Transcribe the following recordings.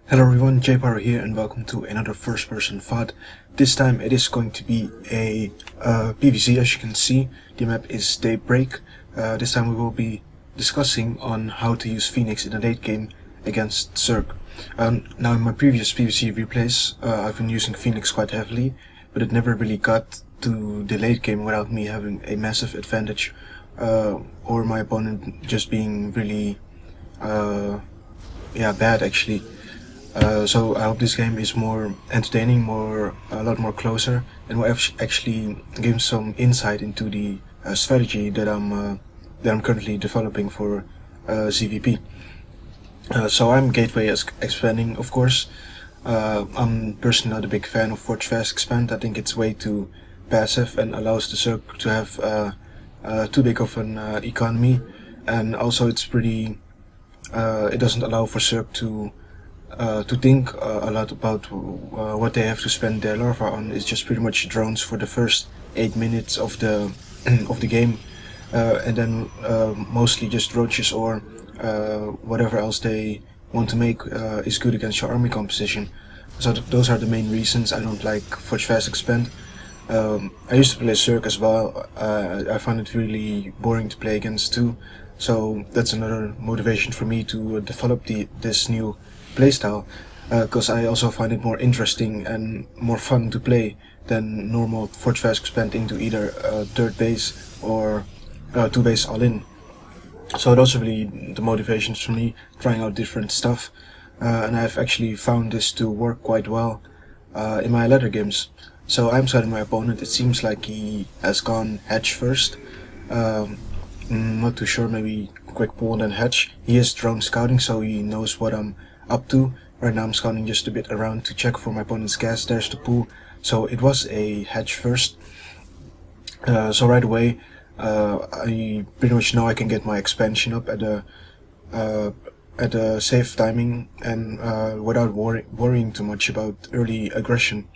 Hello everyone, JayPower here and welcome to another first-person VOD. This time it is going to be a PVZ. As you can see, the map is Daybreak. This time we will be discussing on how to use Phoenix in a late game against Zerg. Now in my previous PVZ replays, I've been using Phoenix quite heavily, but it never really got to the late game without me having a massive advantage, or my opponent just being really bad actually. So I hope this game is more entertaining, a lot more closer, and will actually give some insight into the strategy that I'm currently developing for ZVP. So I'm gateway expanding, of course. I'm personally not a big fan of Forge Fast Expand. I think it's way too passive and allows the Zerg to have too big of an economy, and also it's pretty. It doesn't allow for Zerg to think a lot about what they have to spend their larva on. It's just pretty much drones for the first 8 minutes of the of the game, and then mostly just roaches or whatever else they want to make is good against your army composition. So those are the main reasons I don't like Forge Fast Expand. I used to play Zerg as well. I find it really boring to play against too, so that's another motivation for me to develop this new playstyle, because I also find it more interesting and more fun to play than normal Forge Fast Expand into either third base or 2 base all in. So those are really the motivations for me, trying out different stuff, and I've actually found this to work quite well in my latter games. So I'm scouting my opponent. It seems like he has gone hedge first. Not too sure, maybe quick pull and then hedge. He is drone scouting, so he knows what I'm up to. Right now I'm scouting just a bit around to check for my opponent's gas. There's the pool, so it was a hedge first. So right away I pretty much know I can get my expansion up at a safe timing and without worrying too much about early aggression.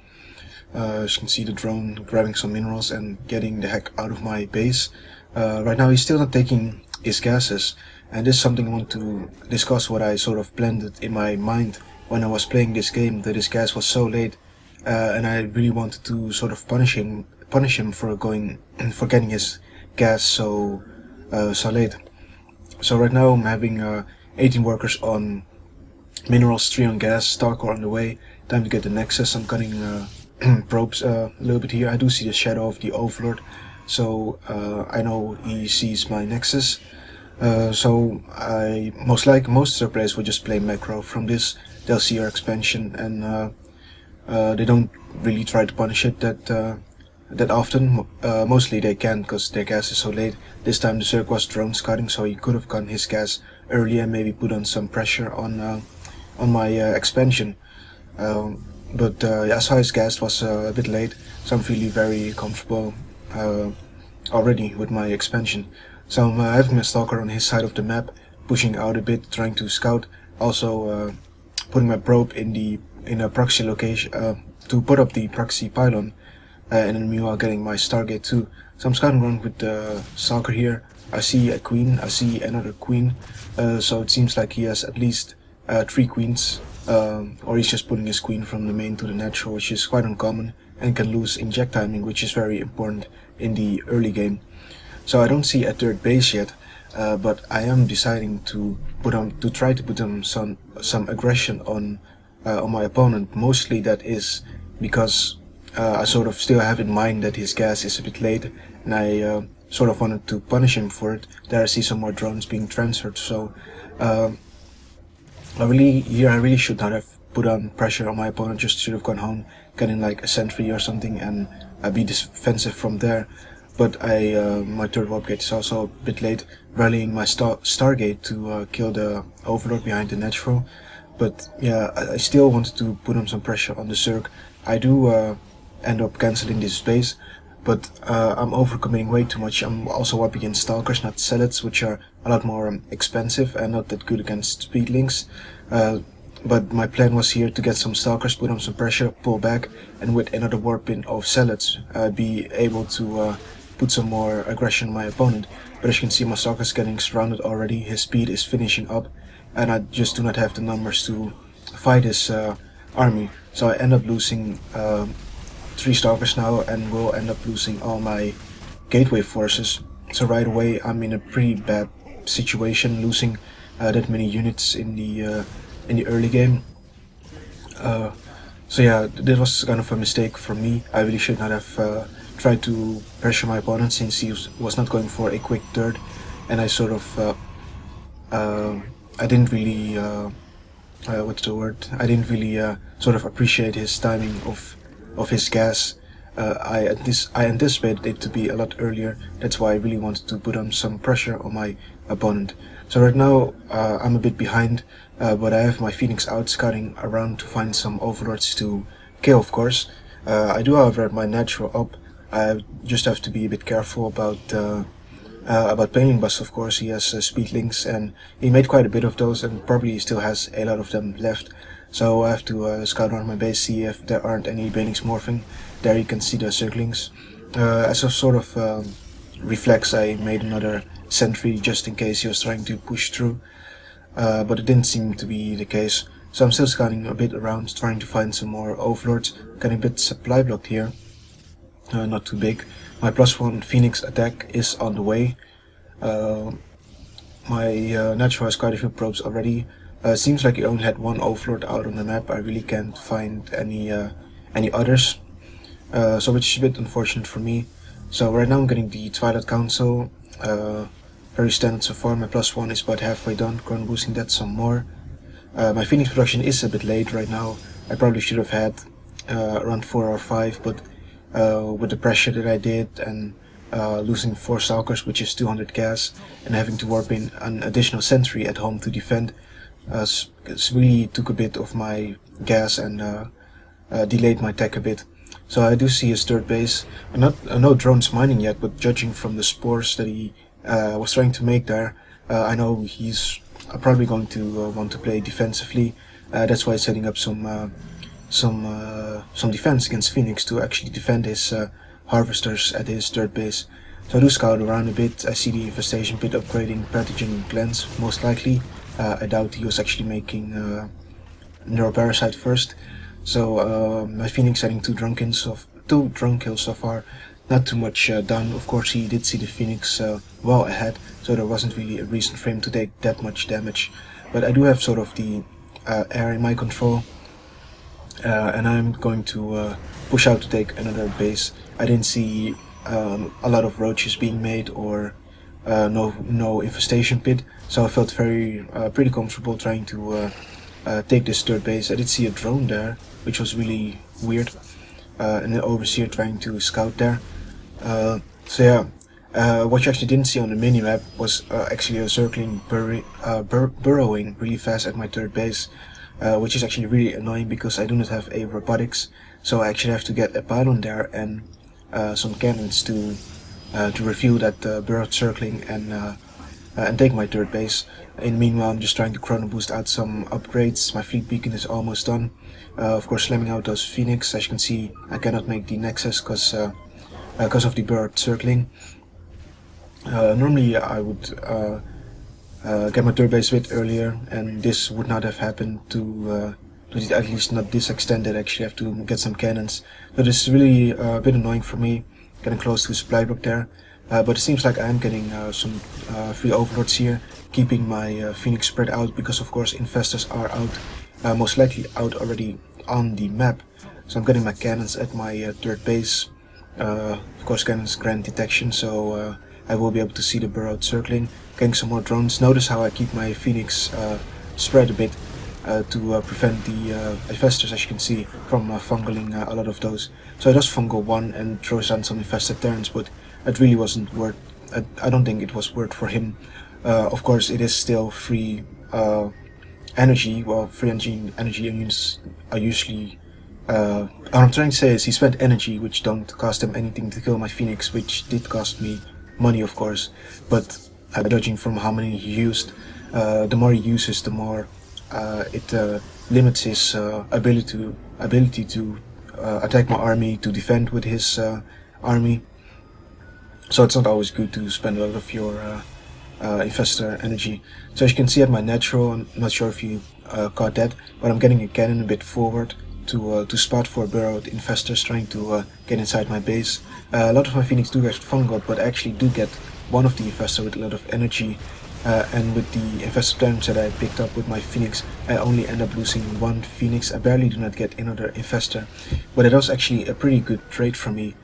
As you can see, the drone grabbing some minerals and getting the heck out of my base. Right now he's still not taking his gases, and this is something I want to discuss, what I sort of blended in my mind when I was playing this game, that his gas was so late, and I really wanted to sort of punish him for getting his gas so late. So right now I'm having 18 workers on minerals, 3 on gas, Stalker on the way, time to get the Nexus. I'm cutting probes a little bit here. I do see the shadow of the Overlord, so I know he sees my Nexus. So most Zerg players will just play macro from this. They'll see our expansion, and they don't really try to punish it that often. Mostly they can, because their gas is so late. This time the Zerg was drone scouting, so he could have gotten his gas early and maybe put on some pressure on my expansion. But I saw his gas was a bit late, so I'm feeling very comfortable already with my expansion. So I'm having a Stalker on his side of the map, pushing out a bit, trying to scout. Also putting my probe in a proxy location to put up the proxy pylon, and then meanwhile getting my Stargate too. So I'm scouting around with the Stalker here. I see a queen, I see another queen, so it seems like he has at least 3 queens, or he's just putting his queen from the main to the natural, which is quite uncommon and can lose inject timing, which is very important in the early game. So I don't see a third base yet, but I am deciding to try to put some aggression on my opponent. Mostly that is because I sort of still have in mind that his gas is a bit late, and I sort of wanted to punish him for it. There I see some more drones being transferred, so I really should not have put on pressure on my opponent. Just should have gone home, getting like a sentry or something, and be defensive from there. But my third warp gate is also a bit late, rallying my Stargate to kill the Overlord behind the natural. But yeah, I still wanted to put on some pressure on the Zerg. I do end up cancelling this base, but I'm overcommitting way too much. I'm also warping in Stalkers, not Zealots, which are a lot more expensive and not that good against Speedlings. But my plan was here to get some Stalkers, put on some pressure, pull back, and with another warp in of Zealots be able to put some more aggression on my opponent. But as you can see, my Stalker's getting surrounded already, his speed is finishing up, and I just do not have the numbers to fight his army. So I end up losing 3 stalkers now, and will end up losing all my gateway forces. So right away I'm in a pretty bad situation, losing that many units in the early game. So yeah, that was kind of a mistake from me. I really should not have tried to pressure my opponent, since he was not going for a quick third, and I sort of I didn't really what's the word? I didn't really sort of appreciate his timing of his gas. I anticipated it to be a lot earlier. That's why I really wanted to put on some pressure on my opponent. So right now I'm a bit behind, but I have my Phoenix out scouting around to find some overlords to kill, of course. I do, however, have my natural up. I just have to be a bit careful about Painting Bus. Of course, he has speed links, and he made quite a bit of those, and probably still has a lot of them left. So I have to scout around my base, see if there aren't any Banelings morphing. There you can see the Zerglings. As a sort of reflex, I made another sentry just in case he was trying to push through, but it didn't seem to be the case. So I'm still scouting a bit around, trying to find some more overlords. Getting a bit supply blocked here. Not too big. My +1 Phoenix attack is on the way. My natural has quite a few probes already. Seems like he only had 1 overlord out on the map. I really can't find any others, so which is a bit unfortunate for me. So right now I'm getting the Twilight Council, very standard so far. My +1 is about halfway done, current boosting that some more. My Phoenix production is a bit late right now. I probably should have had around 4 or 5, but with the pressure that I did, and losing 4 Stalkers, which is 200 gas, and having to warp in an additional sentry at home to defend, it really took a bit of my gas and delayed my tech a bit. So I do see his third base. No drones mining yet, but judging from the spores that he was trying to make there, I know he's probably going to want to play defensively. That's why he's setting up some defense against Phoenix to actually defend his harvesters at his third base. So I do scout around a bit. I see the infestation pit upgrading pathogen glands, most likely. I doubt he was actually making neuroparasite first. So my Phoenix having 2 drone kills so far. Not too much done. Of course, he did see the Phoenix well ahead, so there wasn't really a reason for him to take that much damage. But I do have sort of the air in my control, and I'm going to push out to take another base. I didn't see a lot of roaches being made, or no infestation pit, so I felt pretty comfortable trying to take this third base. I did see a drone there, which was really weird, and an overseer trying to scout there. So yeah, what you actually didn't see on the minimap was actually a circling burrowing really fast at my third base, which is actually really annoying because I do not have a robotics, so I actually have to get a pylon there and some cannons to refuel that burrowed circling and take my third base. In the meanwhile, I'm just trying to chrono boost out some upgrades. My fleet beacon is almost done. Of course, slamming out those Phoenix. As you can see, I cannot make the Nexus because of the burrowed circling. Normally I would get my third base a bit earlier, and this would not have happened to at least not this extent. That I actually have to get some cannons. So this is really a bit annoying for me, getting close to a supply block there. But it seems like I am getting some free overlords here, keeping my Phoenix spread out, because of course infestors are out, most likely out already on the map. So I'm getting my cannons at my third base. Of course, cannons grant detection, so I will be able to see the burrowed circling. Getting some more drones. Notice how I keep my Phoenix spread a bit to prevent the infestors, as you can see, from fungling a lot of those. So I just fungal one and throws down some infested Terrans, but it really wasn't worth. I don't think it was worth for him. Of course, it is still free energy. Well, free energy units are usually. What I'm trying to say is he spent energy which don't cost him anything to kill my Phoenix, which did cost me money, of course. But judging from how many he used, the more he uses, the more it limits his ability to attack my army, to defend with his army. So it's not always good to spend a lot of your infestor energy. So as you can see at my natural, I'm not sure if you caught that, but I'm getting a cannon a bit forward to spot for burrowed infestors trying to get inside my base. A lot of my Phoenix do get fungal, but I actually do get one of the infestor with a lot of energy, and with the infestor damage that I picked up with my Phoenix, I only end up losing one Phoenix. I barely do not get another infestor, but it was actually a pretty good trade for me,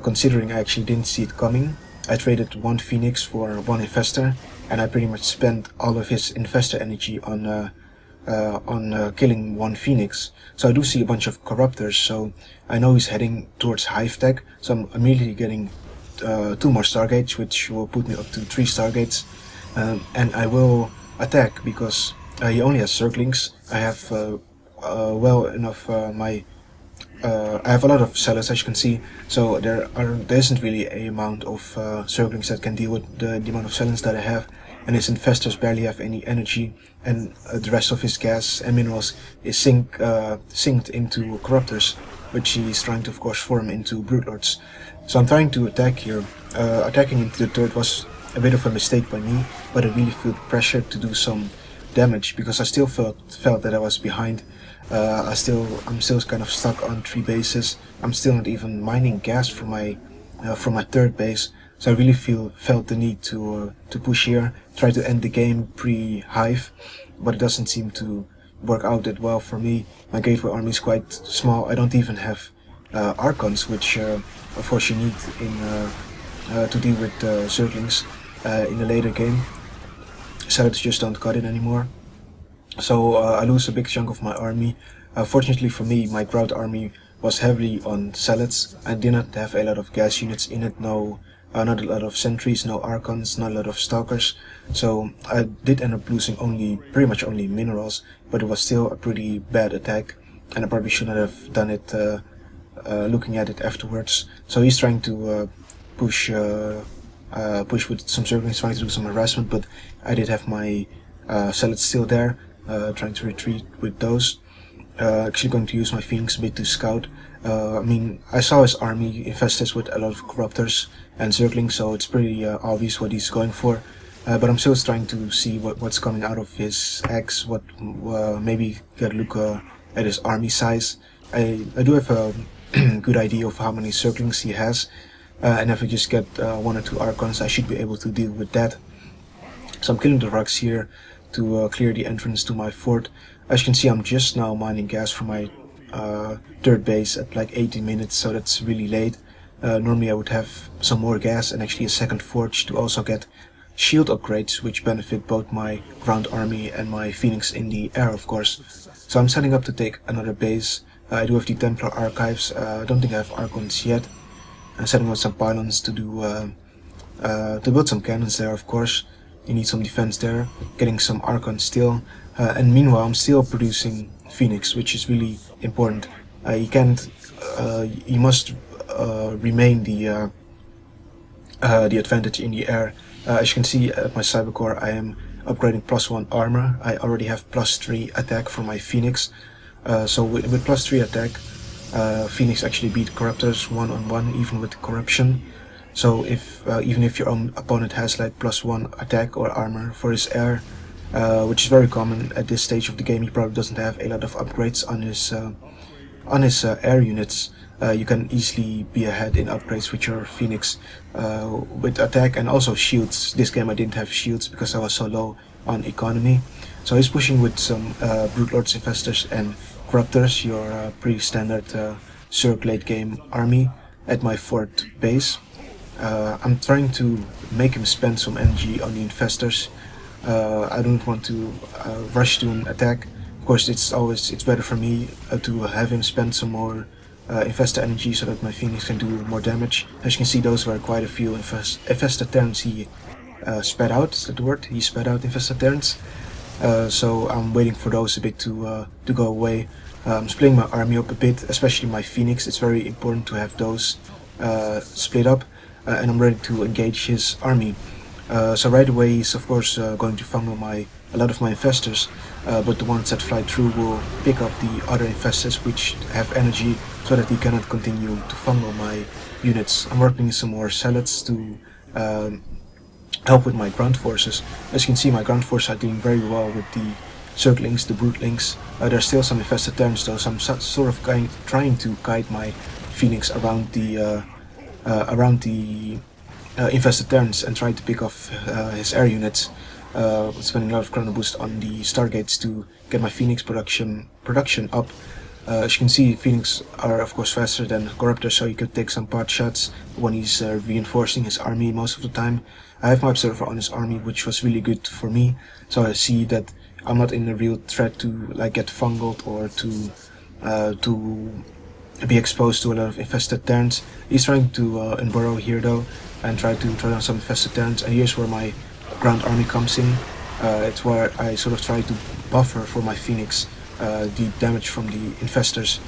considering I actually didn't see it coming. I traded one Phoenix for one infestor, and I pretty much spent all of his infestor energy on killing one Phoenix. So I do see a bunch of corruptors, so I know he's heading towards Hive Tech, so I'm immediately getting 2 more Stargates, which will put me up to 3 Stargates, and I will attack because he only has Zerglings. I have well enough I have a lot of sellers, as you can see, so there isn't really a amount of Zerglings that can deal with the amount of sellers that I have, and his infestors barely have any energy, and the rest of his gas and minerals is synced into corruptors, which he's trying to of course form into broodlords. So I'm trying to attack here. Attacking into the turret was a bit of a mistake by me, but I really felt pressured to do some damage because I still felt that I was behind. I'm still kind of stuck on 3 bases. I'm still not even mining gas from my 3rd base, so I really felt the need to push here, try to end the game pre-Hive, but it doesn't seem to work out that well for me. My gateway army is quite small. I don't even have Archons, which of course you need to deal with Zerglings in the later game. Salads just don't cut it anymore. So I lose a big chunk of my army. Fortunately for me, my ground army was heavily on Salads. I did not have a lot of gas units in it, not a lot of sentries, no Archons, not a lot of stalkers. So I did end up losing pretty much only minerals, but it was still a pretty bad attack, and I probably should not have done it looking at it afterwards. So he's trying to push with some Zerglings, trying to do some harassment, but I did have my Salads still there, trying to retreat with those. Actually going to use my Phoenix a bit to scout. I mean, I saw his army infested with a lot of corruptors and Zerglings, so it's pretty obvious what he's going for. But I'm still trying to see what's coming out of his X, maybe get a look at his army size. I do have a good idea of how many Zerglings he has, and if I just get 1 or 2 Archons, I should be able to deal with that. So I'm killing the rugs here to clear the entrance to my fort. As you can see, I'm just now mining gas from my 3rd base at like 18 minutes, so that's really late. Normally I would have some more gas and actually a 2nd forge to also get shield upgrades, which benefit both my ground army and my Phoenix in the air, of course. So I'm setting up to take another base. I do have the Templar archives. I don't think I have Archons yet. I'm setting up some pylons to build some cannons there, of course. You need some defense there, getting some Archons still, and meanwhile I'm still producing Phoenix, which is really important. You must remain the advantage in the air. As you can see at my Cybercore, I am upgrading +1 armor. I already have +3 attack for my Phoenix, so with +3 attack, Phoenix actually beat Corruptors 1-on-1, even with corruption. So even if your own opponent has like +1 attack or armor for his air, which is very common at this stage of the game, he probably doesn't have a lot of upgrades on his air units. You can easily be ahead in upgrades with your Phoenix, with attack and also shields. This game I didn't have shields because I was so low on economy. So he's pushing with some Broodlords, Infestors and Corruptors, your pretty standard Zerg late game army at my 4th base. I'm trying to make him spend some energy on the infestors. I don't want to rush to an attack. Of course, it's better for me to have him spend some more infestor energy so that my Phoenix can do more damage. As you can see, those were quite a few infestor terrans he sped out. Is that the word? He sped out infestor terrans. So I'm waiting for those a bit to go away. I'm splitting my army up a bit, especially my Phoenix. It's very important to have those split up. And I'm ready to engage his army. So right away he's of course going to funnel a lot of my infestors, but the ones that fly through will pick up the other infestors which have energy, so that he cannot continue to funnel my units. I'm working some more salads to help with my ground forces. As you can see, my ground forces are doing very well with the Zerglings, the Brootlings. There's still some infested Terrans though, so I'm sort of trying to guide my Phoenix around the infested Terrans and try to pick off his air units. Spending a lot of chrono boost on the Stargates to get my Phoenix production up. As you can see, Phoenix are of course faster than Corruptors, so you could take some pot shots when he's reinforcing his army most of the time. I have my Observer on his army, which was really good for me, so I see that I'm not in a real threat to like get fungled or to be exposed to a lot of infested Terrans. He's trying to burrow here though and try to throw down some infested Terrans, and here's where my ground army comes in. It's where I sort of try to buffer for my Phoenix the damage from the infestors.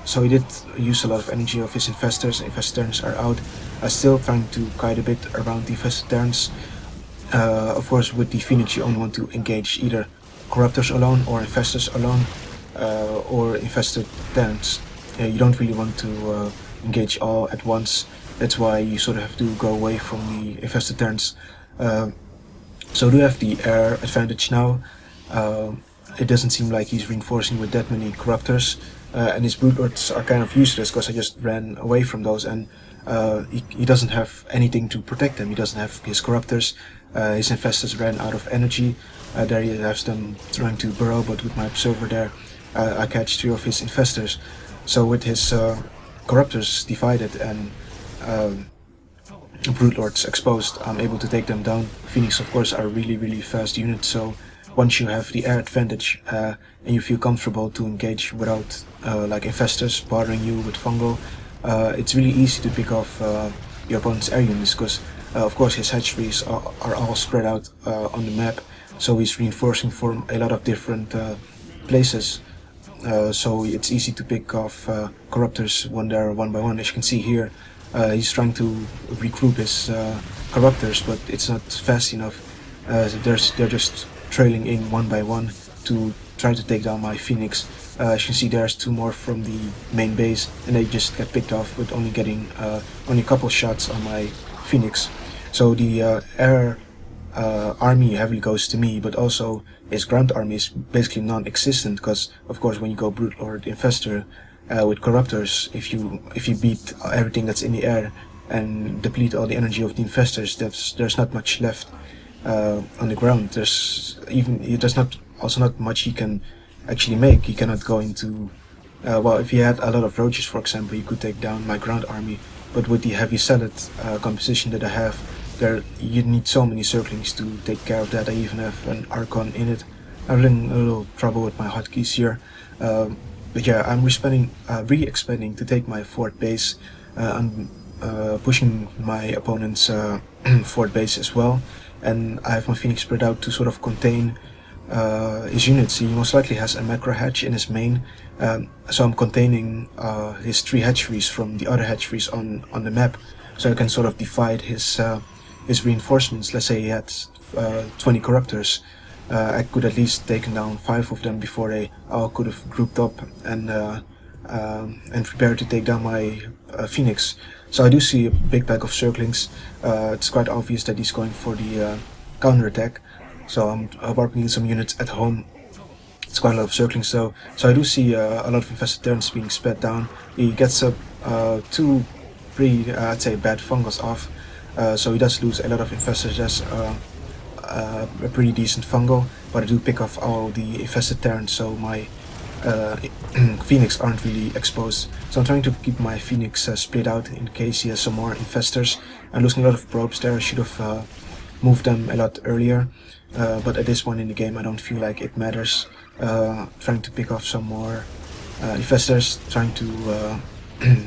So he did use a lot of energy of his infestors. Infested Terrans are out. Still trying to guide a bit around the infested Terrans. Of course, with the Phoenix you only want to engage either Corruptors alone or infestors alone, or infested Terrans. You don't really want to engage all at once. That's why you sort of have to go away from the infested Terrans. So do have the air advantage now. It doesn't seem like he's reinforcing with that many Corruptors, and his Broodlords are kind of useless because I just ran away from those, and he doesn't have anything to protect them. He doesn't have his Corruptors. His infestors ran out of energy. There he has them trying to burrow, but with my Observer there I catch 3 of his infestors. So with his Corruptors divided and Broodlords exposed, I'm able to take them down. Phoenix of course are really fast units, so once you have the air advantage and you feel comfortable to engage without like infestors bothering you with fungal, it's really easy to pick off your opponent's air units, because of course his hatcheries are all spread out on the map, so he's reinforcing from a lot of different places. So it's easy to pick off Corruptors when they're one by one. As you can see here, he's trying to regroup his Corruptors, but it's not fast enough. They're just trailing in one by one to try to take down my Phoenix. As you can see, there's 2 more from the main base, and they just get picked off with only getting only a couple shots on my Phoenix. So the air army heavily goes to me, but also his ground army is basically non-existent, because of course when you go Broodlord Infestor with Corruptors, if you beat everything that's in the air and deplete all the energy of the infestors, there's not much left on the ground. There's not much he can actually make. He cannot go into well, if he had a lot of roaches, for example, he could take down my ground army, but with the heavy salad composition that I have, you need so many Zerglings to take care of that. I even have an Archon in it. I'm having a little trouble with my hotkeys here, but yeah, I'm re-expanding to take my fort base. I'm pushing my opponent's fort base as well, and I have my Phoenix spread out to sort of contain his units. He most likely has a macro hatch in his main, so I'm containing his 3 hatcheries from the other hatcheries on the map, so I can sort of divide his reinforcements. Let's say he had 20 Corruptors. I could at least taken down 5 of them before they all could have grouped up and prepare to take down my Phoenix. So I do see a big pack of Zerglings. It's quite obvious that he's going for the counter-attack. So I'm warping in some units at home. It's quite a lot of Zerglings though. So I do see a lot of infested Terrans being sped down. He gets up 2 pretty, I'd say, bad fungals off. So he does lose a lot of infestors. That's a pretty decent fungal, but I do pick off all the infested Terrans, so my Phoenix aren't really exposed. So I'm trying to keep my Phoenix split out in case he has some more infestors. I'm losing a lot of probes there. I should have moved them a lot earlier, but at this point in the game I don't feel like it matters. Trying to pick off some more infestors, trying to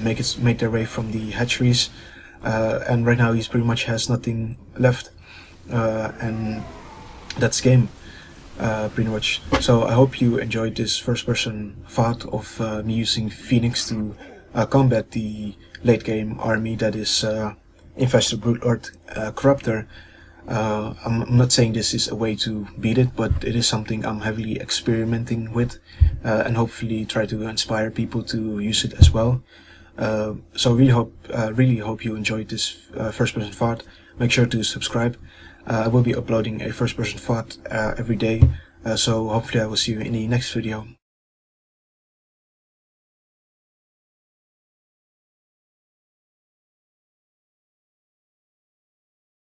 make their way from the hatcheries, and right now he pretty much has nothing left, and that's game. Pretty much. So I hope you enjoyed this first-person VOD of me using Phoenix to combat the late-game army that is Infestor, Broodlord, Corruptor. I'm not saying this is a way to beat it, but it is something I'm heavily experimenting with, and hopefully try to inspire people to use it as well. So really hope you enjoyed this first-person VOD. Make sure to subscribe. I will be uploading a first-person VOD every day. So hopefully I will see you in the next video.